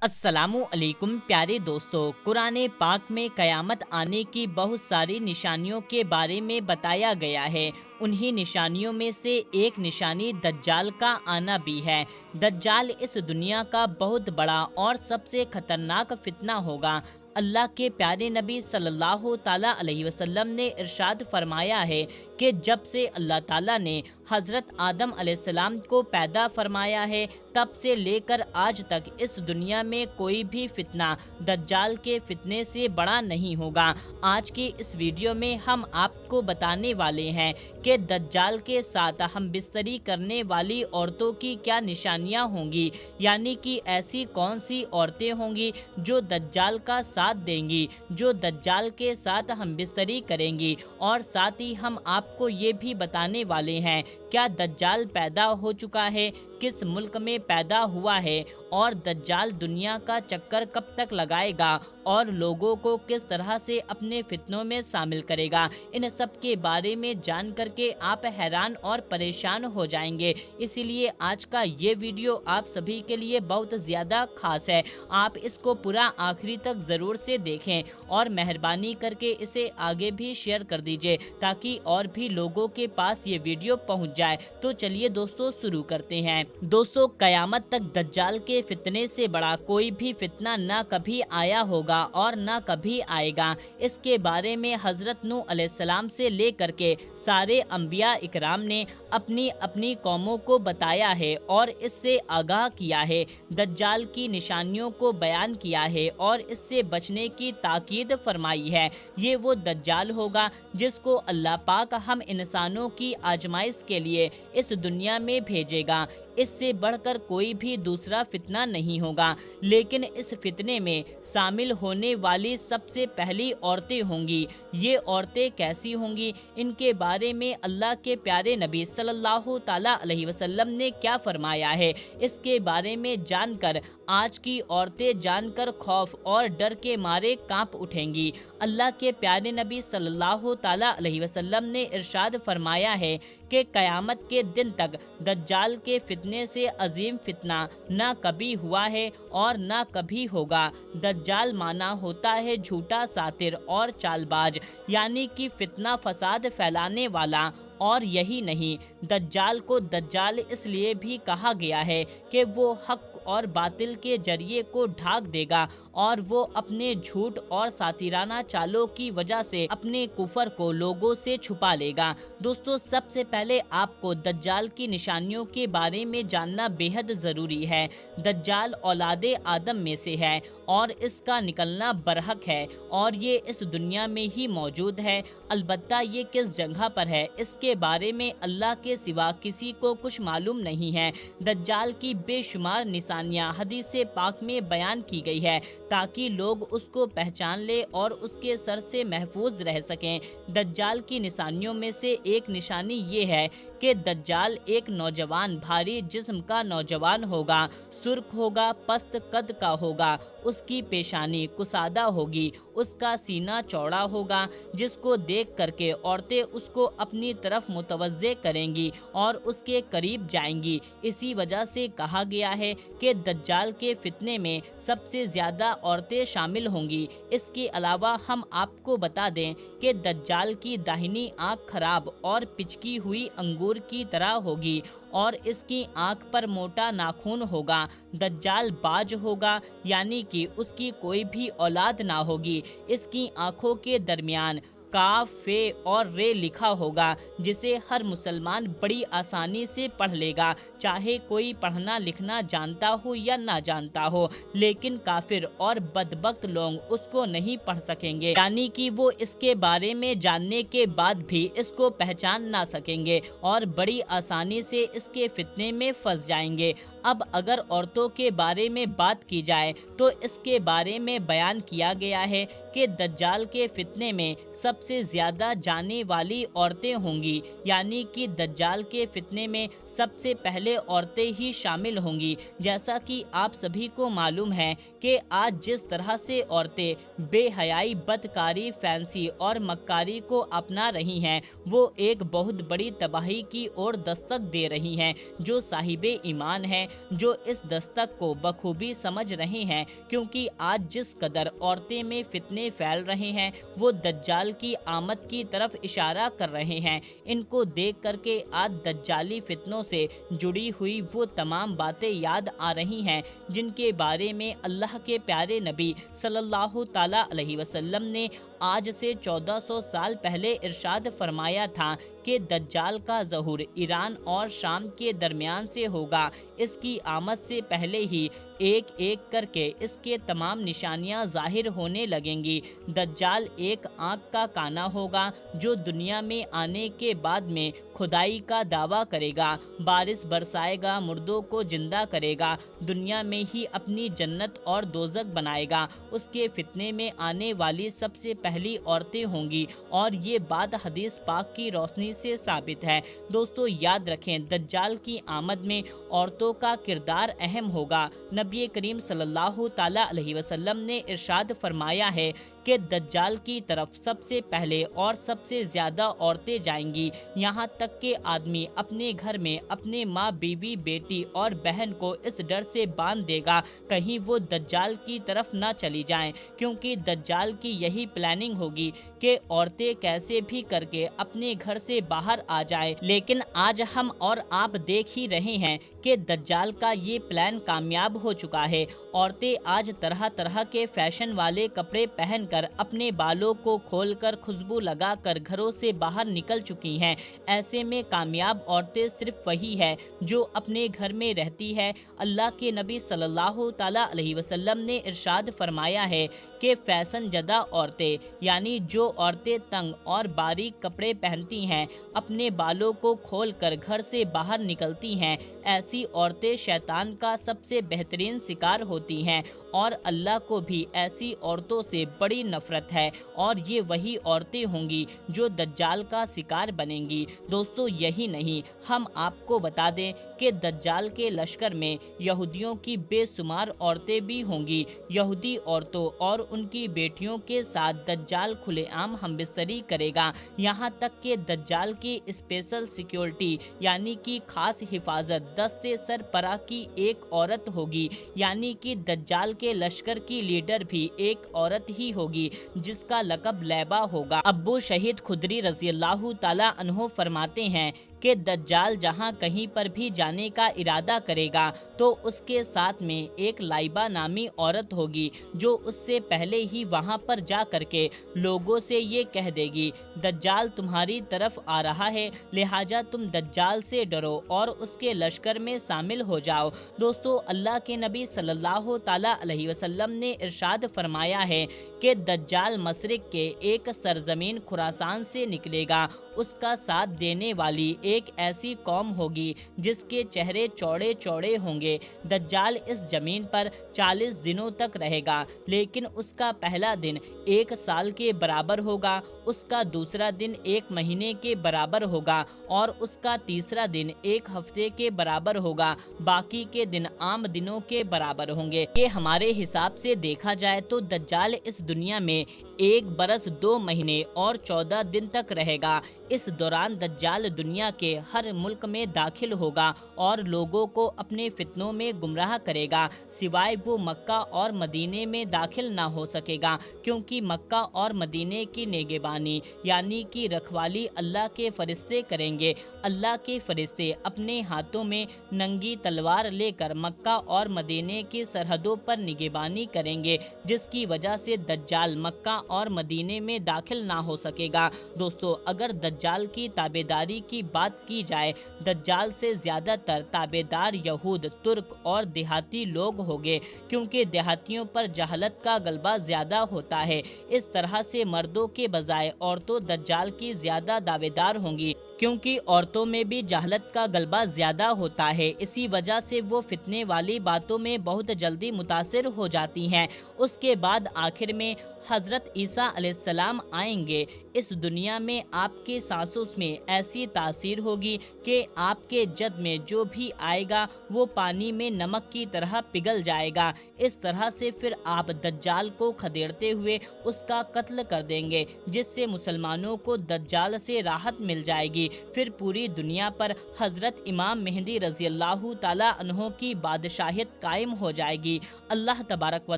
अस्सलामु अलैकुम प्यारे दोस्तों। कुरान पाक में क़यामत आने की बहुत सारी निशानियों के बारे में बताया गया है। उन्हीं निशानियों में से एक निशानी दज्जाल का आना भी है। दज्जाल इस दुनिया का बहुत बड़ा और सबसे खतरनाक फितना होगा। अल्लाह के प्यारे नबी सल्लल्लाहु ताला अलैहि वसल्लम ने इरशाद फरमाया है कि जब से अल्लाह ताला ने हज़रत आदम अलैहिस्सलाम को पैदा फरमाया है, तब से लेकर आज तक इस दुनिया में कोई भी फितना दज्जाल के फितने से बड़ा नहीं होगा। आज की इस वीडियो में हम आपको बताने वाले हैं कि दज्जाल के साथ हम बिस्तरी करने वाली औरतों की क्या निशानियां होंगी, यानी कि ऐसी कौन सी औरतें होंगी जो दज्जाल का साथ देंगी, जो दज्जाल के साथ हम बिस्तरी करेंगी। और साथ ही हम आपको ये भी बताने वाले हैं क्या दज्जाल पैदा हो चुका है, किस मुल्क में पैदा हुआ है और दज्जाल दुनिया का चक्कर कब तक लगाएगा और लोगों को किस तरह से अपने फितनों में शामिल करेगा। इन सब के बारे में जान करके आप हैरान और परेशान हो जाएंगे। इसीलिए आज का ये वीडियो आप सभी के लिए बहुत ज़्यादा खास है। आप इसको पूरा आखिरी तक ज़रूर से देखें और मेहरबानी करके इसे आगे भी शेयर कर दीजिए ताकि और भी लोगों के पास ये वीडियो पहुंच जाए। तो चलिए दोस्तों शुरू करते हैं। दोस्तों, कयामत तक दज्जाल के फितने से बड़ा कोई भी फितना ना कभी आया होगा और ना कभी आएगा। इसके बारे में हज़रत नूह अलैहिस्सलाम से लेकर के सारे अंबिया इकराम ने अपनी अपनी कौमों को बताया है और इससे आगाह किया है, दज्जाल की निशानियों को बयान किया है और इससे बचने की ताकीद फरमाई है। ये वो दज्जाल होगा जिसको अल्लाह पाक हम इंसानों की आजमाइश के लिए इस दुनिया में भेजेगा। इससे बढ़कर कोई भी दूसरा फितना नहीं होगा। लेकिन इस फितने में शामिल होने वाली सबसे पहली औरतें होंगी। ये औरतें कैसी होंगी, इनके बारे में अल्लाह के प्यारे नबी सल्लल्लाहु ताला अलैहि वसल्लम ने क्या फरमाया है, इसके बारे में जानकर आज की औरतें जानकर खौफ और डर के मारे कांप उठेंगी। अल्लाह के प्यारे नबी सल्लल्लाहु ताला अलैहि वसल्लम ने इरशाद फरमाया है कि क़यामत के दिन तक दज्जाल के फितने से अजीम फितना ना कभी हुआ है और ना कभी होगा। दज्जाल माना होता है झूठा सातिर और चालबाज, यानी कि फितना फसाद फैलाने वाला। और यही नहीं, दज्जाल को दज्जाल इसलिए भी कहा गया है कि वो हक और बातिल के जरिए को ढाक देगा और वो अपने झूठ और सातिराना चालों की वजह से अपने कुफर को लोगों से छुपा लेगा। दोस्तों, सबसे पहले आपको दज्जाल की निशानियों के बारे में जानना बेहद ज़रूरी है। दज्जाल औलादे आदम में से है और इसका निकलना बरहक है और ये इस दुनिया में ही मौजूद है। अलबत्ता ये किस जगह पर है, इसके बारे में अल्लाह के सिवा किसी को कुछ मालूम नहीं है। दज्जाल की बेशुमार निशानियां हदीस पाक में बयान की गई है ताकि लोग उसको पहचान ले और उसके सर से महफूज रह सकें। दज्जाल की निशानियों में से एक निशानी ये है कि दज्जाल एक नौजवान भारी जिस्म का नौजवान होगा, सुर्ख होगा, पस्त कद का होगा, उसकी पेशानी कुसादा होगी, उसका सीना चौड़ा होगा, जिसको देख करके औरतें उसको अपनी तरफ मुतवज्जे करेंगी और उसके करीब जाएंगी। इसी वजह से कहा गया है कि दज्जाल के फितने में सबसे ज़्यादा औरतें शामिल होंगी। इसके अलावा हम आपको बता दें कि दज्जाल की दाहिनी आँख खराब और पिचकी हुई अंगूर की तरह होगी और इसकी आँख पर मोटा नाखून होगा। दज्जाल बाज होगा, यानी कि उसकी कोई भी औलाद ना होगी। इसकी आँखों के दरमियान काफ, फे और रे लिखा होगा, जिसे हर मुसलमान बड़ी आसानी से पढ़ लेगा, चाहे कोई पढ़ना लिखना जानता हो या ना जानता हो। लेकिन काफिर और बदबख्त लोग उसको नहीं पढ़ सकेंगे, यानी कि वो इसके बारे में जानने के बाद भी इसको पहचान ना सकेंगे और बड़ी आसानी से इसके फितने में फंस जाएंगे। अब अगर औरतों के बारे में बात की जाए तो इसके बारे में बयान किया गया है कि दज्जाल के फितने में सबसे सबसे ज़्यादा जाने वाली औरतें होंगी, यानी कि दज्जाल के फितने में सबसे पहले औरतें ही शामिल होंगी। जैसा कि आप सभी को मालूम है कि आज जिस तरह से औरतें बेहयाई, बदकारी, फैंसी और मक्कारी को अपना रही हैं, वो एक बहुत बड़ी तबाही की ओर दस्तक दे रही हैं। जो साहिबे ईमान हैं, जो इस दस्तक को बखूबी समझ रहे हैं, क्योंकि आज जिस कदर औरतें में फितने फैल रहे हैं, वो दज्जाल की आमद की तरफ इशारा कर रहे हैं। इनको देख करके आज दज्जाली फितनों से जुड़ी हुई वो तमाम बातें याद आ रही हैं जिनके बारे में अल्लाह के प्यारे नबी सल्लल्लाहु ताला अलैहि वसल्लम ने आज से 1400 साल पहले इरशाद फरमाया था कि दज्जाल का ज़हूर ईरान और शाम के दरमियान से होगा। इसकी आमद से पहले ही एक एक करके इसके तमाम निशानियां ज़ाहिर होने लगेंगी। दज्जाल एक आँख का काना होगा जो दुनिया में आने के बाद में खुदाई का दावा करेगा, बारिश बरसाएगा, मुर्दों को जिंदा करेगा, दुनिया में ही अपनी जन्नत और दोज़ख बनाएगा। उसके फितने में आने वाली सबसे पहली औरतें होंगी और ये बात हदीस पाक की रोशनी से साबित है। दोस्तों याद रखें, दज्जाल की आमद में औरतों का किरदार अहम होगा। नबी करीम सल्लल्लाहु ताला अलैहि वसल्लम ने इरशाद फरमाया है कि दज्जाल की तरफ सबसे पहले और सबसे ज़्यादा औरतें जाएंगी। यहाँ तक कि आदमी अपने घर में अपने माँ, बीवी, बेटी और बहन को इस डर से बांध देगा कहीं वो दज्जाल की न ना चली जाएं, क्योंकि दज्जाल की यही प्लानिंग होगी कि औरतें कैसे भी करके अपने घर से बाहर आ जाएं। लेकिन आज हम और आप देख ही रहे हैं कि दज्जाल का ये प्लान कामयाब हो चुका है। औरतें आज तरह तरह के फैशन वाले कपड़े पहनकर अपने बालों को खोलकर खुशबू लगाकर घरों से बाहर निकल चुकी हैं। ऐसे में कामयाब औरतें सिर्फ वही है जो अपने घर में रहती है। अल्लाह के नबी सल्लल्लाहु ताला अलैहि वसल्लम ने इरशाद फरमाया है कि फैशन ज़दा औरतें, यानी जो औरतें तंग और बारीक कपड़े पहनती हैं, अपने बालों को खोलकर घर से बाहर निकलती हैं, ऐसी औरतें शैतान का सबसे बेहतरीन शिकार होती हैं और अल्लाह को भी ऐसी औरतों से बड़ी नफरत है और ये वही औरतें होंगी जो दज्जाल का शिकार बनेंगी। दोस्तों यही नहीं, हम आपको बता दें कि दज्जाल के लश्कर में यहूदियों की बेशुमार औरतें भी होंगी। यहूदी औरतों और उनकी बेटियों के साथ दज्जाल खुलेआम हमबिस्तरी करेगा। यहाँ तक कि दज्जाल की स्पेशल सिक्योरिटी यानी कि खास हिफाजत दस्ते सरपरा की एक औरत होगी, यानी कि दज्जाल के लश्कर की लीडर भी एक औरत ही होगी जिसका लक़ब लैबा होगा। अब्बू शहीद खुदरी रज़ियल्लाहु ताला अन्हो फरमाते हैं कि दज्जाल जहां कहीं पर भी जाने का इरादा करेगा तो उसके साथ में एक लाइबा नामी औरत होगी जो उससे पहले ही वहां पर जा करके लोगों से ये कह देगी, दज्जाल तुम्हारी तरफ आ रहा है, लिहाजा तुम दज्जाल से डरो और उसके लश्कर में शामिल हो जाओ। दोस्तों अल्लाह के नबी सल्लल्लाहु ताला अलैहि वसल्लम ने इरशाद फरमाया है कि दज्जाल मशरिक के एक सरजमीन खुरासान से निकलेगा। उसका साथ देने वाली एक ऐसी कौम होगी जिसके चेहरे चौड़े चौड़े होंगे। दज्जाल इस जमीन पर 40 दिनों तक रहेगा, लेकिन उसका पहला दिन 1 साल के बराबर होगा, उसका दूसरा दिन 1 महीने के बराबर होगा और उसका तीसरा दिन 1 हफ्ते के बराबर होगा। बाकी के दिन आम दिनों के बराबर होंगे। ये हमारे हिसाब से देखा जाए तो दज्जाल इस दुनिया में 1 बरस 2 महीने और 14 दिन तक रहेगा। इस दौरान दज्जाल दुनिया के हर मुल्क में दाखिल होगा और लोगों को अपने फितनों में गुमराह करेगा, सिवाय वो मक्का और मदीने में दाखिल ना हो सकेगा, क्योंकि मक्का और मदीने की निगहबानी यानी कि रखवाली अल्लाह के फरिश्ते करेंगे। अल्लाह के फरिश्ते अपने हाथों में नंगी तलवार लेकर मक्का और मदीने की सरहदों पर निगहबानी करेंगे, जिसकी वजह से दज्जाल मक्का और मदीने में दाखिल ना हो सकेगा। दोस्तों अगर दज्जाल की ताबेदारी की बात की जाए, दज्जाल से ज़्यादातर ताबेदार यहूद, तुर्क और देहाती लोग होंगे, क्योंकि देहातियों पर जहलत का गलबा ज़्यादा होता है। इस तरह से मर्दों के बजाय औरतों दज्जाल की ज़्यादा दावेदार होंगी, क्योंकि औरतों में भी जहलत का गलबा ज़्यादा होता है। इसी वजह से वो फितने वाली बातों में बहुत जल्दी मुतासिर हो जाती हैं। उसके बाद आखिर में हज़रत ईसा अलैहिस्सलाम आएंगे। इस दुनिया में आपके सांसों में ऐसी तासीर होगी कि आपके जद में जो भी आएगा वो पानी में नमक की तरह पिघल जाएगा। इस तरह से फिर आप दज्जाल को खदेड़ते हुए उसका कत्ल कर देंगे, जिससे मुसलमानों को दज्जाल से राहत मिल जाएगी। फिर पूरी दुनिया पर हज़रत इमाम मेहदी रज़ी अल्लाह ताला अन्हो की बादशाहियत कायम हो जाएगी। अल्लाह तबारक व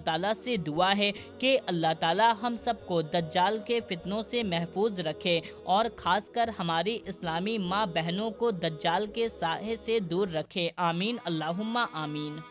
ताला से दुआ है कि अल्लाह ताला हम सबको दज्जाल के फितनों से महफूज रखे और ख़ासकर हमारी इस्लामी माँ बहनों को दज्जाल के साए से दूर रखे। आमीन अल्लाहुम्मा आमीन।